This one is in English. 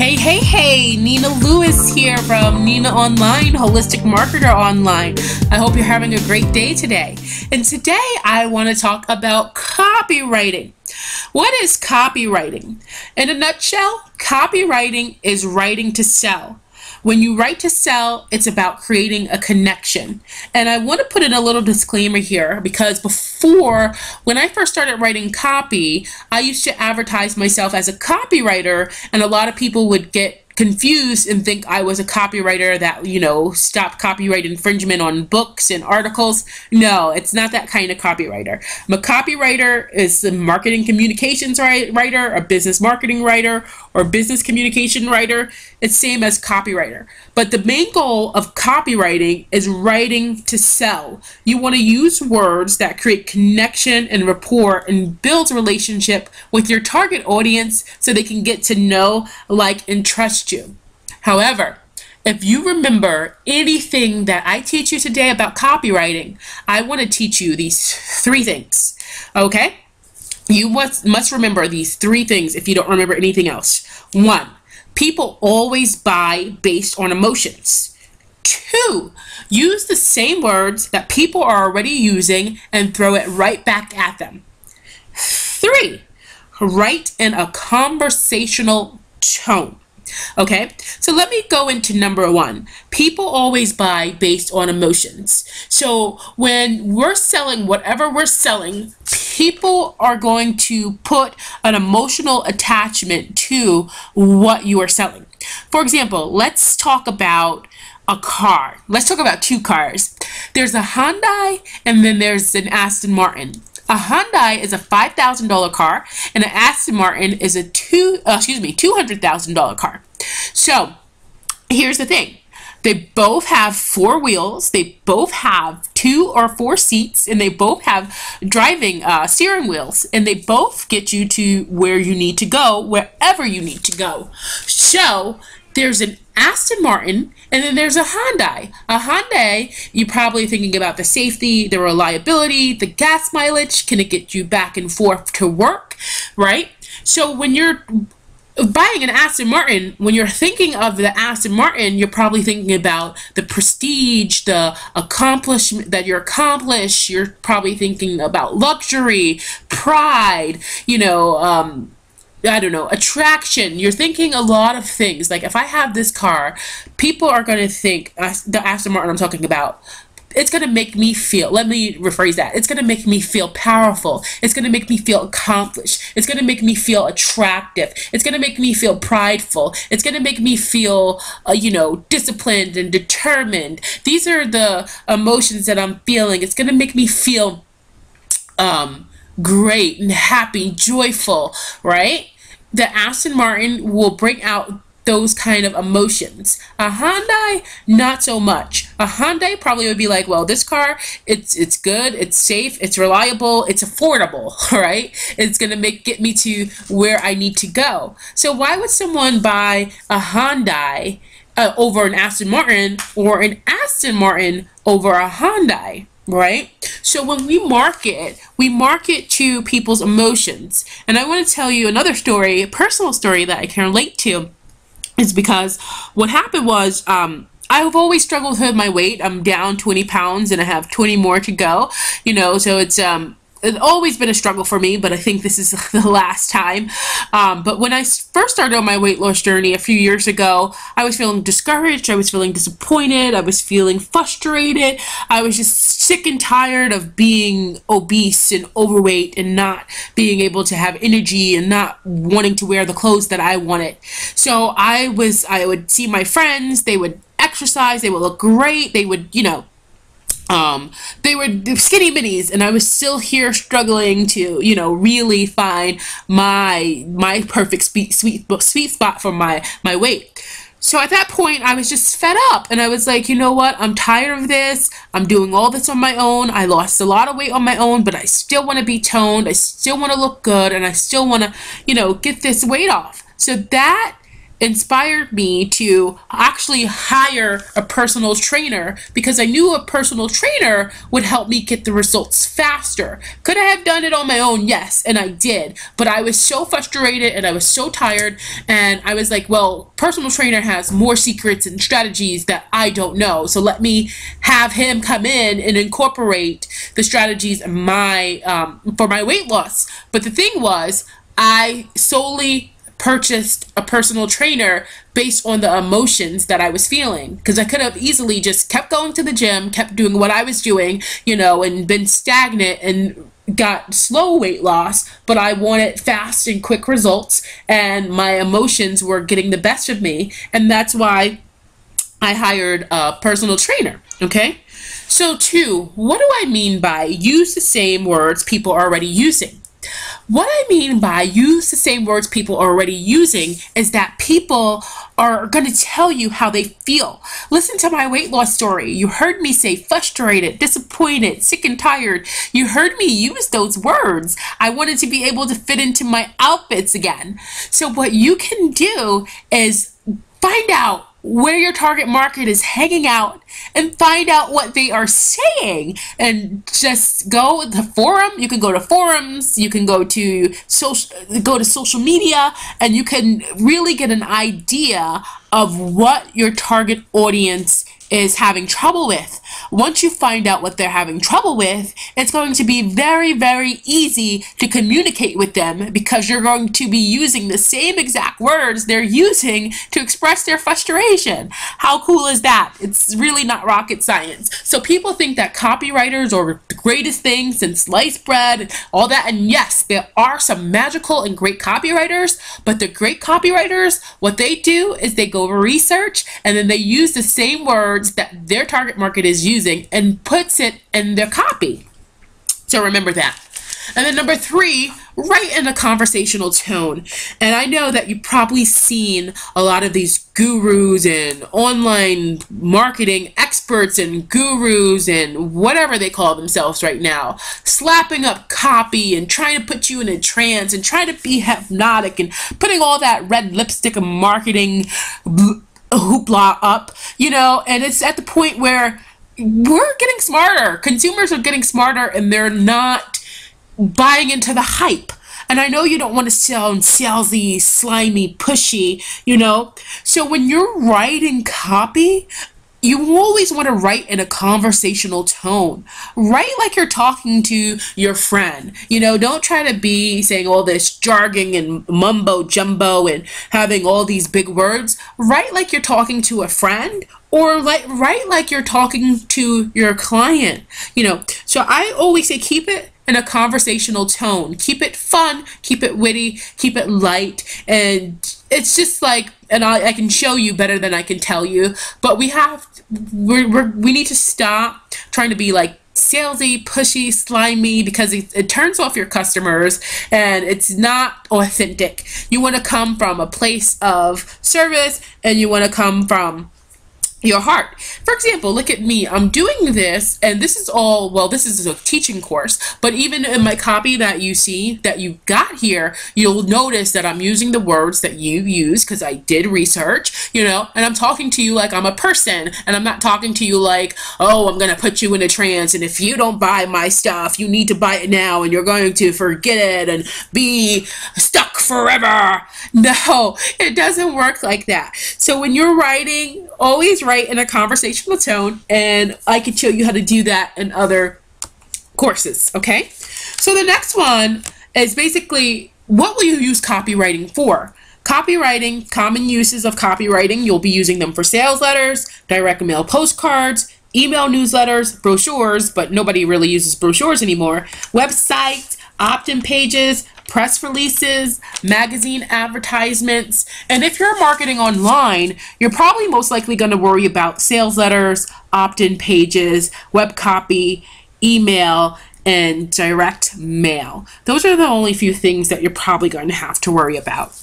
Hey, Nina Lewis here from Nina Online, Holistic Marketer Online. I hope you're having a great day today. And today I want to talk about copywriting. What is copywriting? In a nutshell, copywriting is writing to sell. When you write to sell, it's about creating a connection. And I want to put in a little disclaimer here because before, when I first started writing copy, I used to advertise myself as a copywriter, and a lot of people would get confused and think I was a copywriter that, stopped copyright infringement on books and articles. No, it's not that kind of copywriter. I'm a copywriter is a marketing communications writer, a business marketing writer, or business communication writer. It's same as copywriter. But the main goal of copywriting is writing to sell. You want to use words that create connection and rapport and build a relationship with your target audience so they can get to know, like, and trust you. However, if you remember anything that I teach you today about copywriting, I want to teach you these three things, okay? You must remember these three things if you don't remember anything else. 1, people always buy based on emotions. 2, use the same words that people are already using and throw it right back at them. 3, write in a conversational tone. Okay, so let me go into number 1. People always buy based on emotions. So when we're selling whatever we're selling, people are going to put an emotional attachment to what you are selling. For example, let's talk about a car. Let's talk about 2 cars. There's a Hyundai and then there's an Aston Martin. A Hyundai is a $5,000 car, and an Aston Martin is a $200,000 car. So here's the thing. They both have 4 wheels, they both have 2 or 4 seats, and they both have driving steering wheels, and they both get you to where you need to go, wherever you need to go. So there's an Aston Martin, and then there's a Hyundai. A Hyundai, you're probably thinking about the safety, the reliability, the gas mileage. Can it get you back and forth to work, right? So when you're buying an Aston Martin, when you're thinking of the Aston Martin, you're probably thinking about the prestige, the accomplishment that you're accomplished. You're probably thinking about luxury, pride, I don't know, attraction. You're thinking a lot of things. Like, if I have this car, people are going to think, the Aston Martin I'm talking about, it's going to make me feel, let me rephrase that, it's going to make me feel powerful. It's going to make me feel accomplished. It's going to make me feel attractive. It's going to make me feel prideful. It's going to make me feel, disciplined and determined. These are the emotions that I'm feeling. It's going to make me feel great and happy, joyful, right? The Aston Martin will bring out those kind of emotions. A Hyundai, not so much. A Hyundai probably would be like, well, this car, it's good, it's safe, it's reliable, it's affordable, right? It's gonna get me to where I need to go. So why would someone buy a Hyundai over an Aston Martin, or an Aston Martin over a Hyundai? Right? So when we market to people's emotions. And I want to tell you another story, a personal story that I can relate to, is because what happened was, I've always struggled with my weight. I'm down 20 pounds and I have 20 more to go, so it's always been a struggle for me, but I think this is the last time. But when I first started on my weight loss journey a few years ago, I was feeling discouraged, I was feeling disappointed, I was feeling frustrated. I was just sick and tired of being obese and overweight and not being able to have energy and not wanting to wear the clothes that I wanted. So I would see my friends, they would exercise, they would look great, they would, they were skinny minis, and I was still here struggling to, really find my perfect sweet spot for my weight. So at that point, I was just fed up, and I was like, you know what? I'm tired of this. I'm doing all this on my own. I lost a lot of weight on my own, but I still want to be toned. I still want to look good, and I still want to, get this weight off. So that inspired me to actually hire a personal trainer, because I knew a personal trainer would help me get the results faster. Could I have done it on my own? Yes, and I did. But I was so frustrated and I was so tired, and I was like, well, personal trainer has more secrets and strategies that I don't know. So let me have him come in and incorporate the strategies in my for my weight loss. But the thing was, I solely purchased a personal trainer based on the emotions that I was feeling, because I could have easily just kept going to the gym, kept doing what I was doing, you know, and been stagnant and got slow weight loss, but I wanted fast and quick results, and my emotions were getting the best of me, and that's why I hired a personal trainer. Okay, so 2, what do I mean by use the same words people are already using? What I mean by use the same words people are already using is that people are going to tell you how they feel. Listen to my weight loss story. You heard me say frustrated, disappointed, sick and tired. You heard me use those words. I wanted to be able to fit into my outfits again. So what you can do is find out where your target market is hanging out and find out what they are saying, and just go to the forum. You can go to forums, you can go to social media, and you can really get an idea of what your target audience is having trouble with. Once you find out what they're having trouble with, it's going to be very, very easy to communicate with them, because you're going to be using the same exact words they're using to express their frustration. How cool is that? It's really not rocket science. So people think that copywriters are the greatest thing since sliced bread and all that, and yes, there are some magical and great copywriters, but the great copywriters, what they do is they go research, and then they use the same words that their target market is using and puts it in their copy. So remember that. And then number 3, write in a conversational tone. And I know that you've probably seen a lot of these gurus and online marketing experts and gurus and whatever they call themselves right now, slapping up copy and trying to put you in a trance and trying to be hypnotic and putting all that red lipstick of marketing hoopla up, you know, and it's at the point where we're getting smarter. Consumers are getting smarter, and they're not buying into the hype. And I know you don't want to sound salesy, slimy, pushy, you know. So when you're writing copy, you always want to write in a conversational tone. Write like you're talking to your friend. You know, don't try to be saying all this jargon and mumbo jumbo and having all these big words. Write like you're talking to a friend, or write like you're talking to your client. You know, so I always say keep it in a conversational tone. Keep it fun, keep it witty, keep it light, and it's just like, and I can show you better than I can tell you, but we need to stop trying to be like salesy, pushy, slimy, because it turns off your customers and it's not authentic. You want to come from a place of service, and you want to come from your heart. For example, look at me. I'm doing this, and this is all, well, this is a teaching course, but even in my copy that you see that you got here, you'll notice that I'm using the words that you use, because I did research, you know, and I'm talking to you like I'm a person, and I'm not talking to you like, oh, I'm going to put you in a trance, and if you don't buy my stuff, you need to buy it now, and you're going to forget it and be stuck forever. No, it doesn't work like that. So when you're writing, always write in a conversational tone, and I can show you how to do that in other courses. Okay, so the next one is basically, what will you use copywriting for? Copywriting, common uses of copywriting, you'll be using them for sales letters, direct mail postcards, email newsletters, brochures, but nobody really uses brochures anymore, websites, opt-in pages, press releases, magazine advertisements, and if you're marketing online, you're probably most likely going to worry about sales letters, opt-in pages, web copy, email, and direct mail. Those are the only few things that you're probably going to have to worry about.